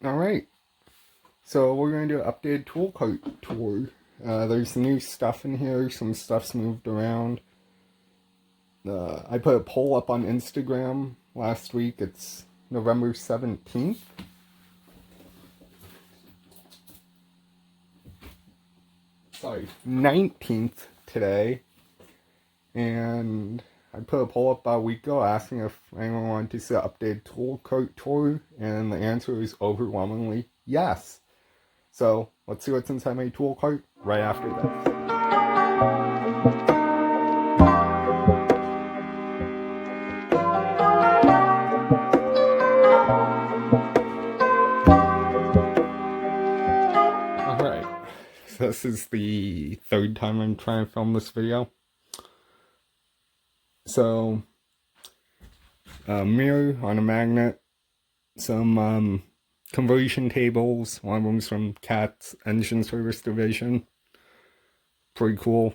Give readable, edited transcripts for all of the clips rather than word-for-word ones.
Alright, so we're going to do an updated tool cart tour. There's new stuff in here, some stuff's moved around. I put a poll up on Instagram last week. It's November 17th. Sorry, 19th today. And I put a poll up about a week ago asking if anyone wanted to see an updated tool cart tour, and the answer is overwhelmingly yes. So let's see what's inside my tool cart right after this. Alright, so this is the third time I'm trying to film this video. So, a mirror on a magnet, some conversion tables, one of them's from Cat's Engine Service Division. Pretty cool.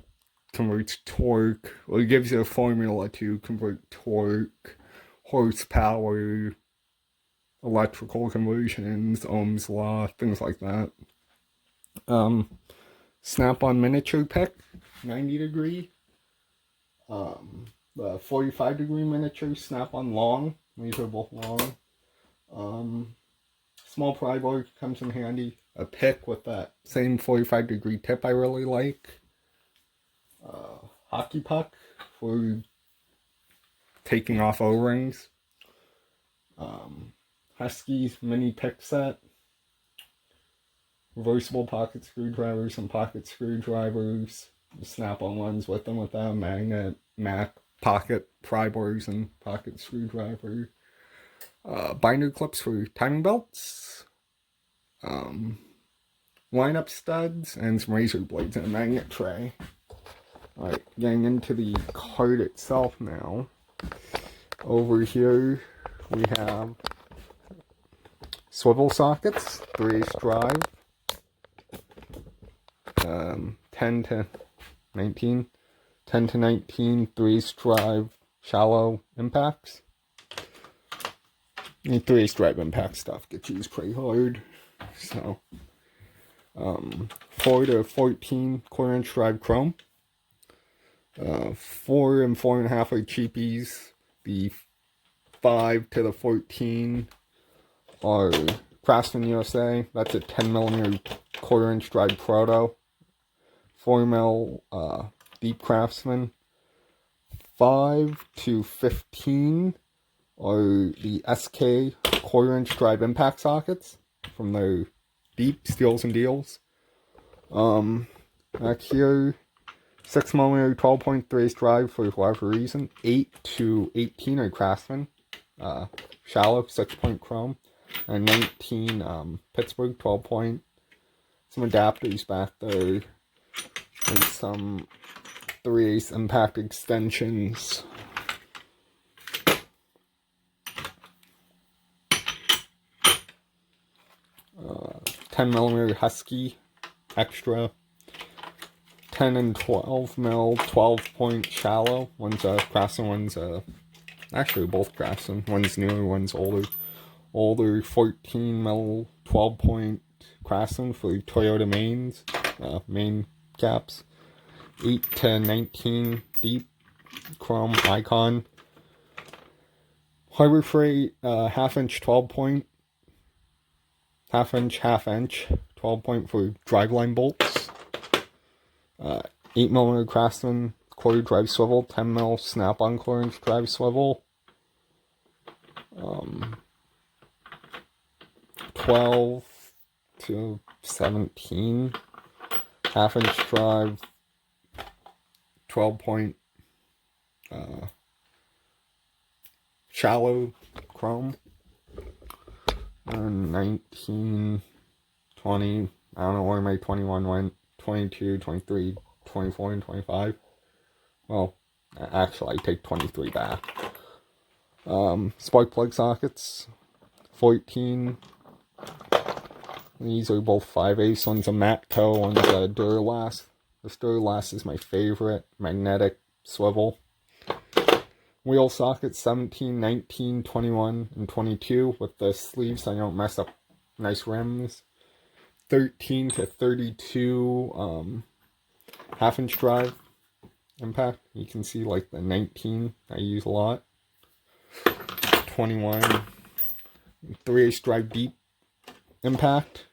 Converts torque, well, it gives you a formula to convert torque, horsepower, electrical conversions, Ohm's law, things like that. Snap-on miniature pick, 90 degree. The 45 degree miniature snap-on long. These are both long. Small pry bar comes in handy. A pick with that same 45 degree tip I really like. Hockey puck for taking off O-rings. Husky's mini pick set. Reversible pocket screwdrivers and pocket screwdrivers. Snap-on ones with them without a magnet. Pocket pry bars and pocket screwdriver. Binder clips for timing belts. Lineup studs and some razor blades and a magnet tray. Alright, getting into the cart itself now. Over here we have swivel sockets, 3/8 drive, 10 to 19, 10 to 19, 3/8 drive, shallow impacts. The 3/8 drive impact stuff gets used pretty hard. So, 4 to 14 1/4 drive chrome. 4 and 4.5 are cheapies. The 5 to the 14 are Craftsman USA. That's a 10mm 1/4 drive proto. 4mm deep Craftsman. 5 to 15 are the SK 1/4 drive impact sockets from their deep steals and deals. Back here, 6mm 12.3 drive for whatever reason. 8 to 18 are Craftsman, shallow 6-point chrome, and 19 Pittsburgh 12-point. Some adapters back there, and some 3/8 impact extensions. 10mm Husky extra. 10 and 12mm 12-point shallow. One's a Craftsman, one's actually both Craftsman. One's newer, one's older. Older 14mm 12-point Craftsman for Toyota mains, main caps. 8 to 19 deep chrome Icon. Harbor Freight 1/2" 12-point. 1/2" 12-point for driveline bolts. 8mm Craftsman 1/4 drive swivel, 10mm snap-on 1/4 drive swivel. 12 to 17 1/2" drive 12-point shallow chrome. 19, 20, I don't know where my 21 went, 22, 23, 24, and 25. Well, actually, I take 23 back. Spark plug sockets, 14. These are both 5/8. One's a Matco, one's a Duralast. This Duralast is my favorite. Magnetic swivel. Wheel sockets 17, 19, 21, and 22 with the sleeves so I don't mess up nice rims. 13 to 32 half-inch drive impact. You can see like the 19 I use a lot. 21 3/8 drive deep impact.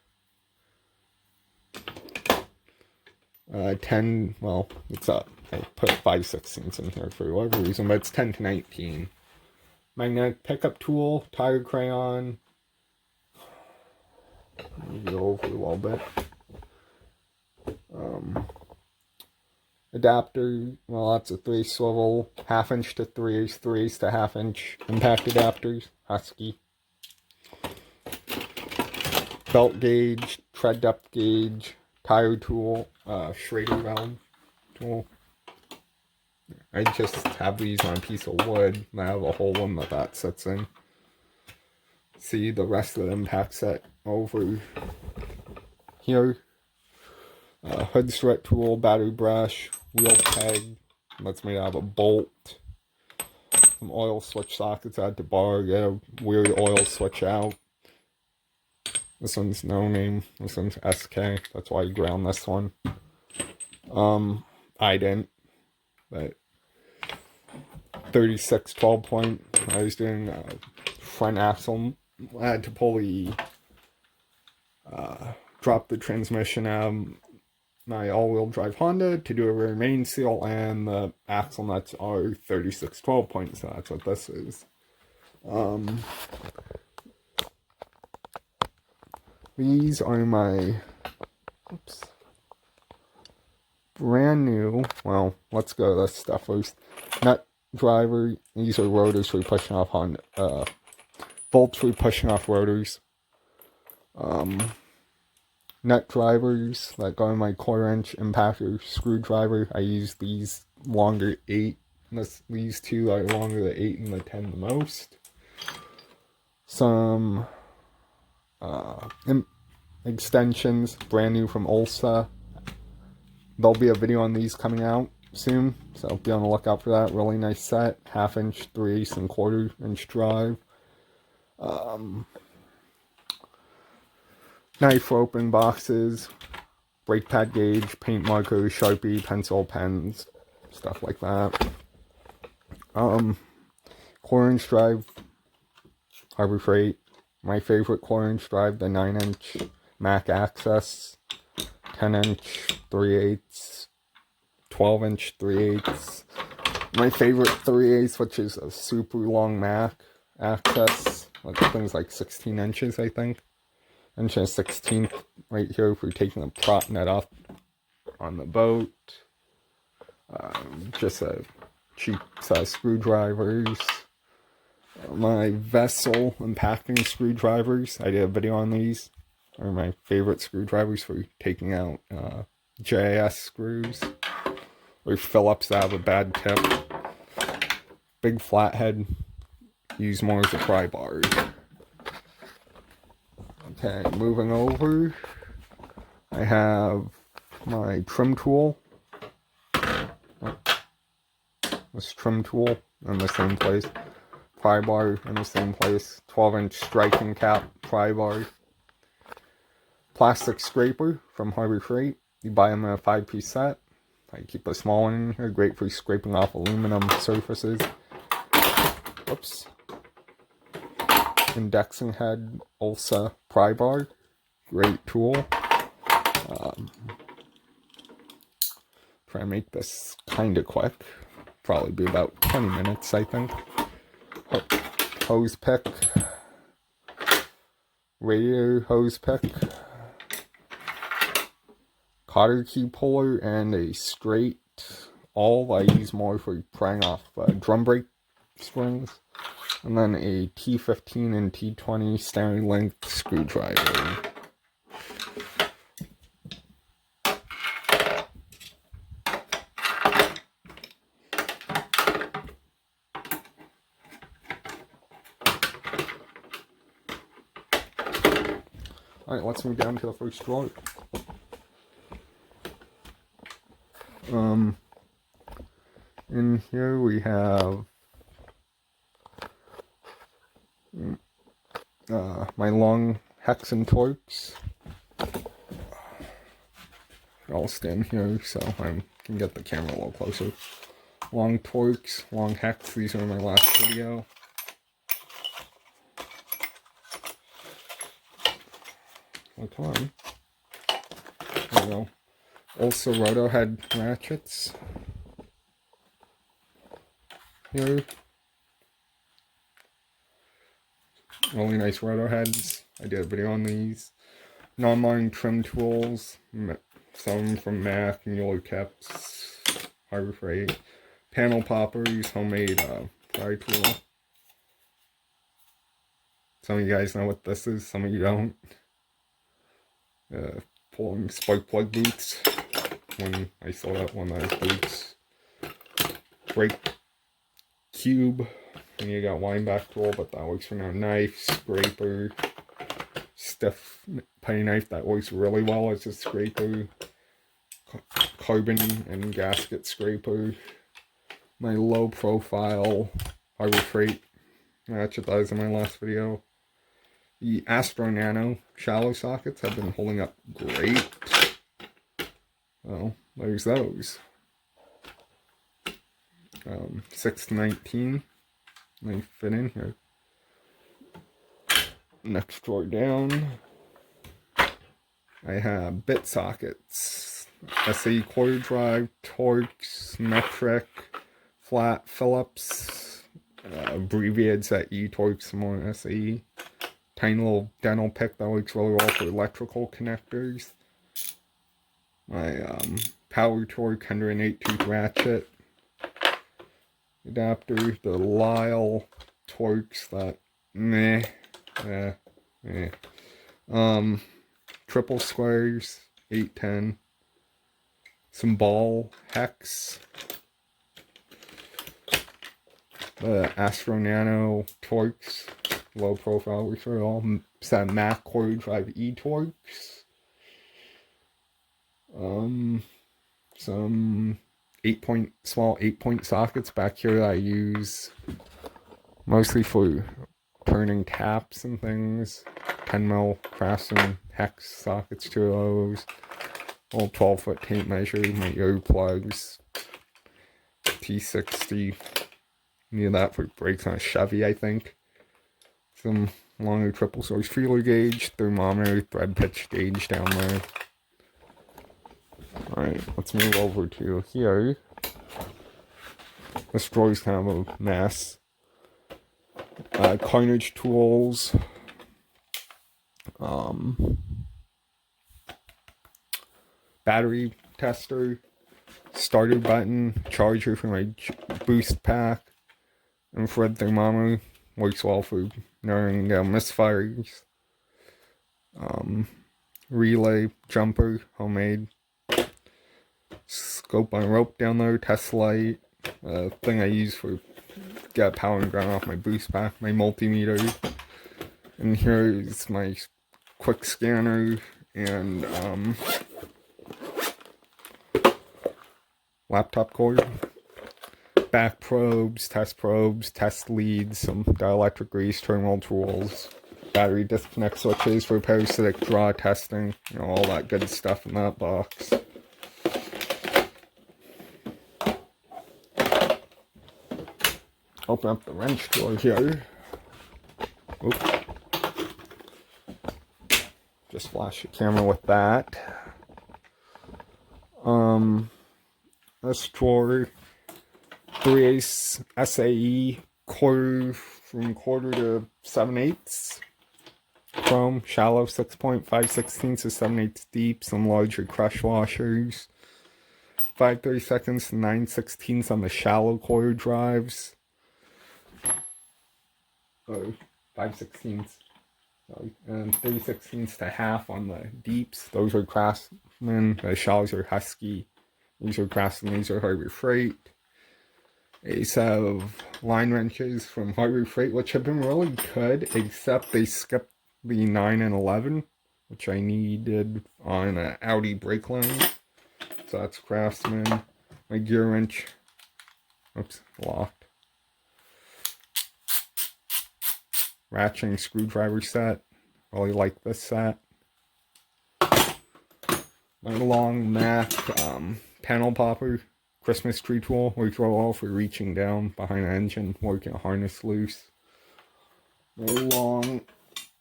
10, well, it's up. I put 5/16 in here for whatever reason, but it's 10 to 19. Magnetic pickup tool, tire crayon. Let me go over a little bit. Adapter, well, lots of 3/8 swivel, half-inch to 3/8, 3/8 to half-inch impact adapters, Husky. Belt gauge, tread depth gauge, tire tool, Schrader valve tool. I just have these on a piece of wood. I have a hole in that sits in. See the rest of the impact set over here. Hood strut tool, battery brush, wheel peg. That's made out of a bolt. Some oil switch sockets at the bar. Get a weird oil switch out. This one's no name. This one's SK. That's why I ground this one. I didn't. But 36 12-point. I was doing front axle. I had to pull the drop the transmission out of my all-wheel drive Honda to do a rear main seal, and the axle nuts are 36 12-point, so that's what this is. These are my brand new, well, let's go to this stuff first. Nut driver. These are rotors for pushing off Honda, bolts for pushing off rotors. Nut drivers that go in my 1/4-inch impactor screwdriver. I use these longer 8. These two are longer, the 8 and the 10 the most. Some extensions, brand new from Ulsa. There'll be a video on these coming out soon, so be on the lookout for that. Really nice set, 1/2-inch, 3/8 and 1/4-inch drive. Knife for open boxes, brake pad gauge, paint markers, Sharpie, pencil, pens, stuff like that. 1/4-inch drive, Harbor Freight. My favorite 1/4-inch drive, the 9-inch Mac Access. 10-inch 3/8, 12-inch 3/8. My favorite 3/8, which is a super long Mac Access. Like things like 16 inches, I think. Inch and 16th right here for taking the prop net off on the boat. Just a cheap size screwdrivers. My vessel impacting screwdrivers. I did a video on these. Are my favorite screwdrivers for taking out JIS screws or Phillips that have a bad tip. Big flathead. Use more as a pry bar. Okay, moving over, I have my trim tool. This trim tool in the same place. Pry bar in the same place. 12-inch striking cap pry bar. Plastic scraper from Harbor Freight. You buy them in a 5-piece set. I keep a small one in here. Great for scraping off aluminum surfaces. Whoops. Indexing head Ulsa pry bar. Great tool. Try and make this kind of quick. Probably be about 20 minutes, I think. Hose pick. Radiator hose pick. Cotter key puller and a straight awl. I use more for prying off drum brake springs. And then a T15 and T20 standard length screwdriver. Alright, let's move down to the first drawer. In here we have my long hex and torx. I'll stand here so I can get the camera a little closer. Long torx, long hex. These are in my last video. Oh, come on. There we go. Also, roto head ratchets. Here. Really nice roto heads. I did a video on these. Non-line trim tools. Some from Mac, Mueller Caps, Harbor Freight. Panel poppers, homemade pry tool. Some of you guys know what this is, some of you don't. Pulling spark plug boots. When I sold out one of those boots. Brake cube. And you got wind back tool, but that works for now. Knife, scraper, stiff putty knife that works really well as a scraper. Carbon and gasket scraper. My low profile Harbor Freight ratchet that was in my last video. The Astro Nano shallow sockets have been holding up great. Well, there's those. 6 to 19. They fit in here. Next drawer down, I have bit sockets. SAE quarter drive, torx, metric, flat Phillips, abbreviated set E-torx, more SAE. Tiny little dental pick that works really well for electrical connectors. My power torque 108 tooth ratchet adapter, the Lyle torx that triple squares 810, some ball hex, the Astro Nano torx, low profile, which are all set Mac quarter drive E-torx. Some small 8-point sockets back here that I use mostly for turning taps and things. 10mm Craftsman hex sockets, 2 of those. Little 12-foot tape measure, my earplugs. T60. Need that for brakes on a Chevy, I think. Some longer triple source feeler gauge, thermometer, thread pitch gauge down there. Alright, let's move over to here. This drawer's kind of a mess. Carnage tools. Battery tester. Starter button. Charger for my boost pack. Infrared thermometer. Works well for narrowing down misfires. Relay jumper, homemade. Scope on rope down there, test light, thing I use for get power and ground off my boost pack, my multimeter, and here is my quick scanner and laptop cord, back probes, test leads, some dielectric grease, terminal tools, battery disconnect switches for parasitic draw testing, you know, all that good stuff in that box. Open up the wrench drawer here. Oops. Just flash the camera with that. This drawer, 3/8 SAE, from quarter to 7/8. Chrome, shallow 6.5/16 to 7/8 deep, some larger crush washers. 5/32 to 9/16 on the shallow quarter drives. 5/16, sorry, and 3/16 to half on the deeps. Those are Craftsman. The shallows are Husky. These are Craftsman. These are Harbor Freight. A set of line wrenches from Harbor Freight, which have been really good, except they skipped the 9 and 11, which I needed on an Audi brake line. So that's Craftsman. My gear wrench. Oops, locked. Ratcheting screwdriver set. Really like this set. My long Mac panel popper Christmas tree tool works real well for reaching down behind the engine, working a harness loose. My long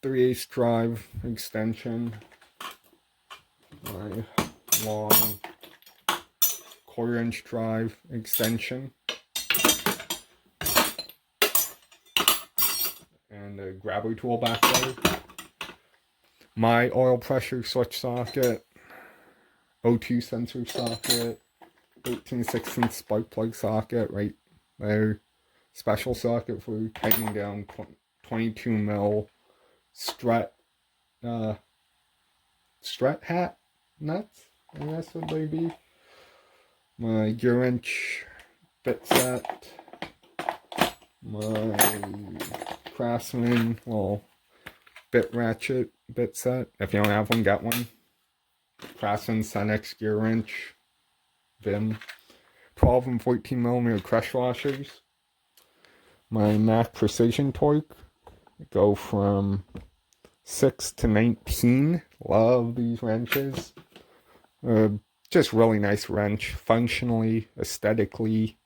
3/8 drive extension. My long 1/4 inch drive extension. And a grabber tool back there. My oil pressure switch socket. O2 sensor socket. 13/16 spark plug socket right there. Special socket for tightening down 22 mil strut hat nuts, I guess would they be. My gear wrench bit set. My Craftsman little bit ratchet bit set. If you don't have one, get one. Craftsman Cenex gear wrench. Vim. 12 and 14 millimeter crush washers. My Mac Precision torque. Go from 6 to 19. Love these wrenches. Just really nice wrench. Functionally, aesthetically.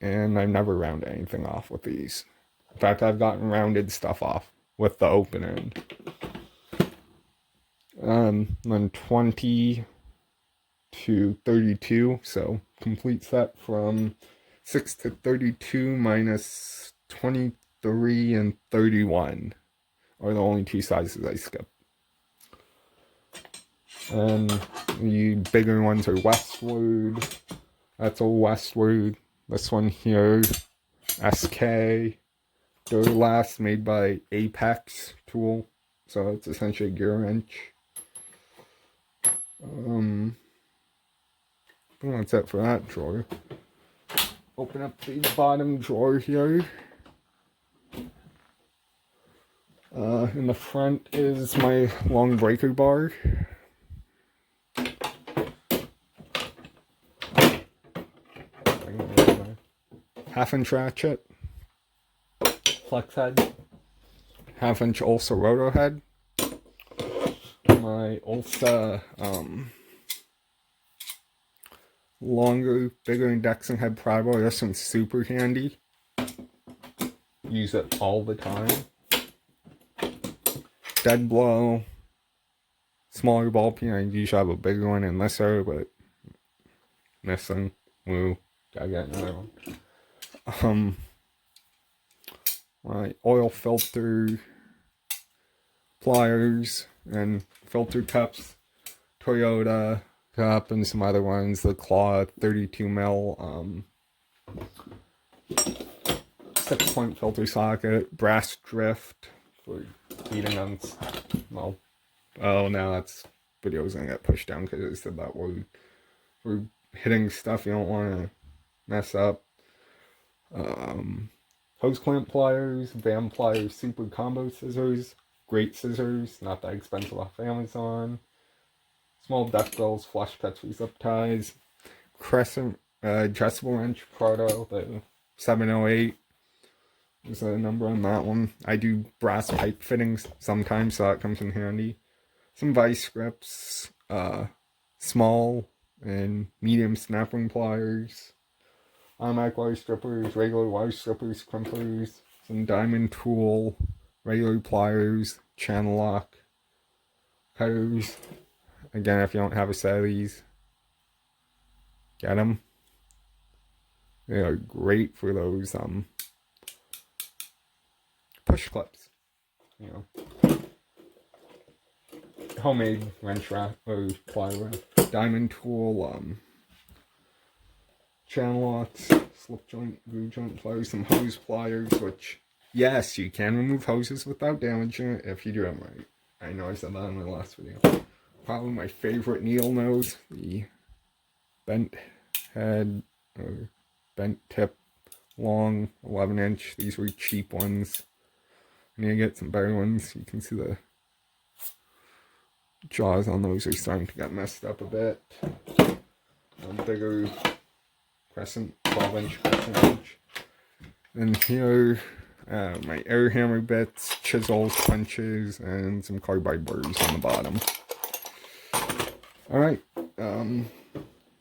And I've never rounded anything off with these. In fact, I've gotten rounded stuff off with the open end. Then 20 to 32, so complete set from 6 to 32 minus 23 and 31 are the only two sizes I skip. And the bigger ones are Westward. That's all Westward. This one here, SK. Durlast, made by Apex tool. So it's essentially a gear wrench. That's it for that drawer. Open up the bottom drawer here. In the front is my long breaker bar. Half-inch ratchet. Flex head. Half-inch Ulsa roto head. My Ulsa longer, bigger indexing head pry bar. This one's super handy. Use it all the time. Dead blow. Smaller ball peen. I usually have a bigger one in this area, but missing. Woo. Gotta get another one. My oil filter, pliers, and filter cups. Toyota cup and some other ones. The Claw 32 mil 6-point filter socket. Brass drift for heating on. Well, oh, now that's video's gonna get pushed down because it said that word. For hitting stuff you don't want to mess up. Hose clamp pliers, Van Pliers super combo scissors, great scissors, not that expensive off Amazon. Small duck bills, flush cuts for zip ties. Crescent adjustable wrench Proto, the 708 is the number on that one. I do brass pipe fittings sometimes, so that comes in handy. Some vice grips, small and medium snap ring pliers. Automatic wire strippers, regular wire strippers, crimpers, some diamond tool, regular pliers, channel lock, cutters. Again, if you don't have a set of these, get them. They are great for those push clips. You know, homemade wrench wrap or plier wrap. Diamond tool, channel locks, slip joint, groove joint pliers, some hose pliers, which, yes, you can remove hoses without damaging it if you do them right. I know I said that in my last video. Probably my favorite needle nose, the bent head, or bent tip, long 11-inch. These were cheap ones. I need to get some better ones. You can see the jaws on those are starting to get messed up a bit. Bigger crescent, 12-inch crescent wrench. And here, my air hammer bits, chisels, punches, and some carbide burrs on the bottom. Alright, let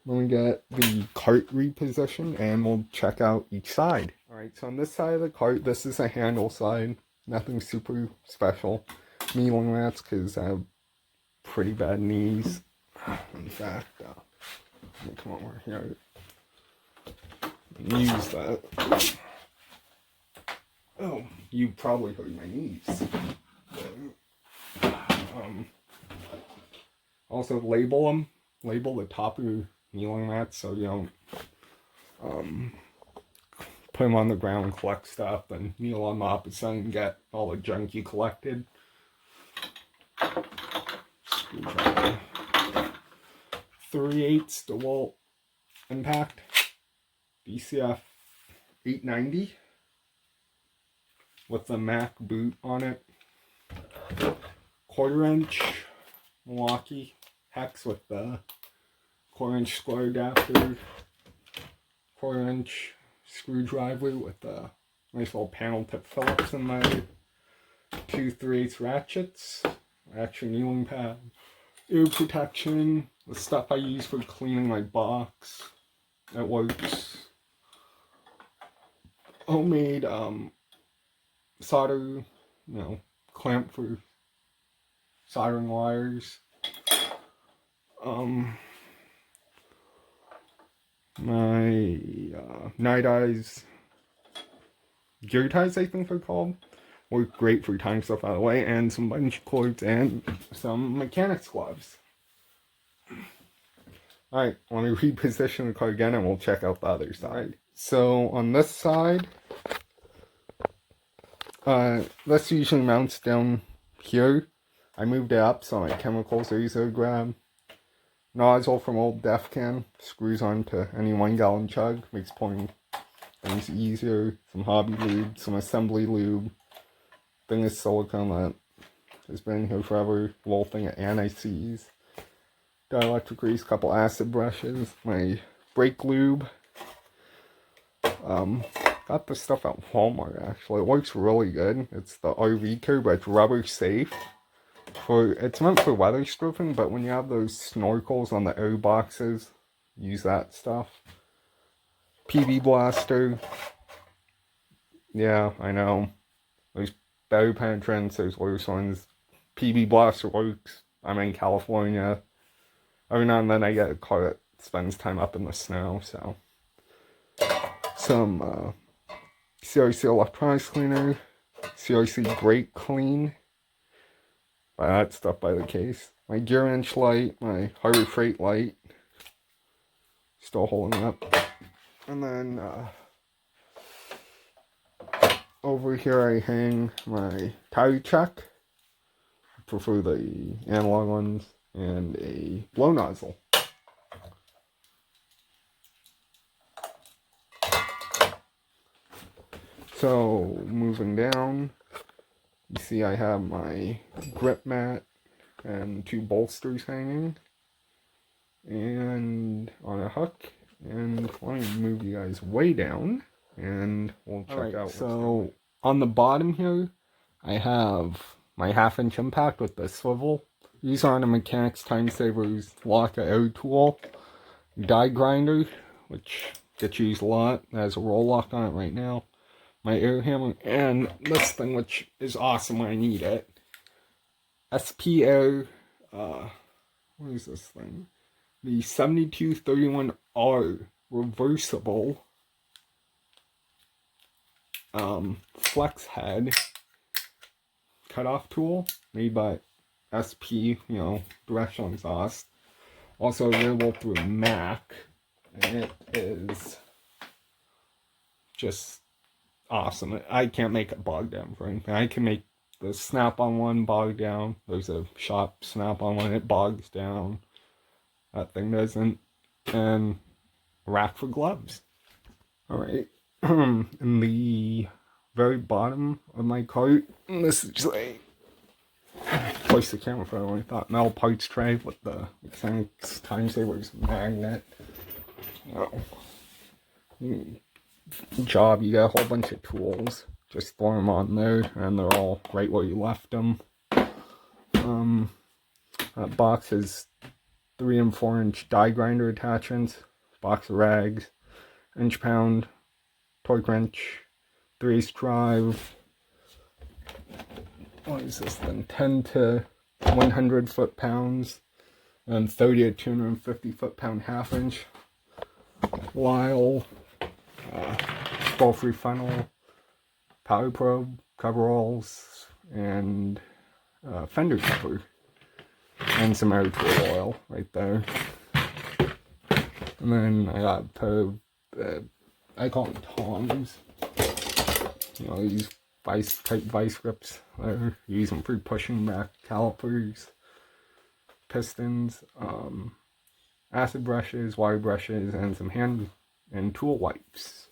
me get the cart repositioned and we'll check out each side. Alright, so on this side of the cart, this is a handle side. Nothing super special. Kneeling mats because I have pretty bad knees. In fact, let me come over here and use that. Oh, you probably hurt my knees. Also label them. Label the top of your kneeling mats so you don't put them on the ground and collect stuff and kneel on the opposite side and get all the junk you collected. Screwdriver. 3/8 DeWalt Impact. BCF 890 with the Mac boot on it. 1/4" Milwaukee hex with the 1/4" square adapter. 1/4" screwdriver with the nice little panel tip Phillips in my 2 3/8 ratchets. Action kneeling pad. Ear protection. The stuff I use for cleaning my box. It works. Homemade solder, clamp for soldering wires. My night eyes gear ties, I think they're called, work great for tying stuff out of the way, and some bunch cords and some mechanics gloves. Alright, I want to reposition the car again and we'll check out the other side. So on this side, this usually mounts down here. I moved it up so my chemicals are easier to grab. Nozzle from old Def Can, screws onto any 1 gallon chug, makes pouring things easier. Some hobby lube, some assembly lube. Thing is silicone that has been here forever. Little thing of anti-seize. Dielectric grease, couple acid brushes, my brake lube. Got this stuff at Walmart actually. It works really good. It's the RV Care, but it's rubber safe. It's meant for weather stripping, but when you have those snorkels on the air boxes, use that stuff. PB blaster. Yeah, I know. There's better penetrants, there's worse ones. PB blaster works. I'm in California. Every now and then I get a car that spends time up in the snow, so. Some CRC electronics cleaner. CRC brake clean. Buy that stuff by the case. My gear inch light, my Harbor Freight light. Still holding up. And then over here I hang my tire check. I prefer the analog ones. And a blow nozzle. So moving down, you see I have my grip mat and 2 bolsters hanging and on a hook. And let me move you guys way down and we'll check out. So on the bottom here, I have my 1/2" impact with the swivel. These are the Mechanics Time Savers lock air tool. Die grinder, which gets used a lot. It has a roll lock on it right now. My air hammer, and this thing, which is awesome when I need it. SP Air, what is this thing? The 7231R reversible flex head cutoff tool made by SP, directional exhaust. Also available through Mac, and it is just awesome. I can't make it bog down for anything. I can make the snap-on one bog down. There's a shop snap-on one, it bogs down. That thing doesn't. And a rack for gloves. Alright, in the very bottom of my cart, this is like, place the camera for I thought, metal parts tray with the Mechanics Time Savers magnet. Job, you got a whole bunch of tools. Just throw them on there, and they're all right where you left them. That box has 3 and 4 inch die grinder attachments, box of rags, inch pound, torque wrench, 3/8 drive. What is this then? 10 to 100 foot-pounds, and 30 to 250 foot-pound half-inch Lyle, scroll-free funnel, power probe, coveralls, and fender cover, and some air tool oil right there. And then I got a pair of, I call them tongs. You know, these vice grips. Use them for pushing back calipers, pistons, acid brushes, wire brushes, and some hand and tool wipes.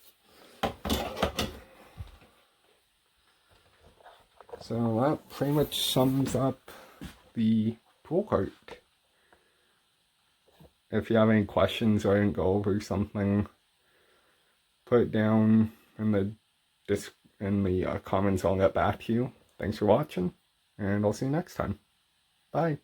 So that pretty much sums up the tool cart. If you have any questions or I didn't go over something, put it down in the comments. I'll get back to you. Thanks for watching, and I'll see you next time. Bye.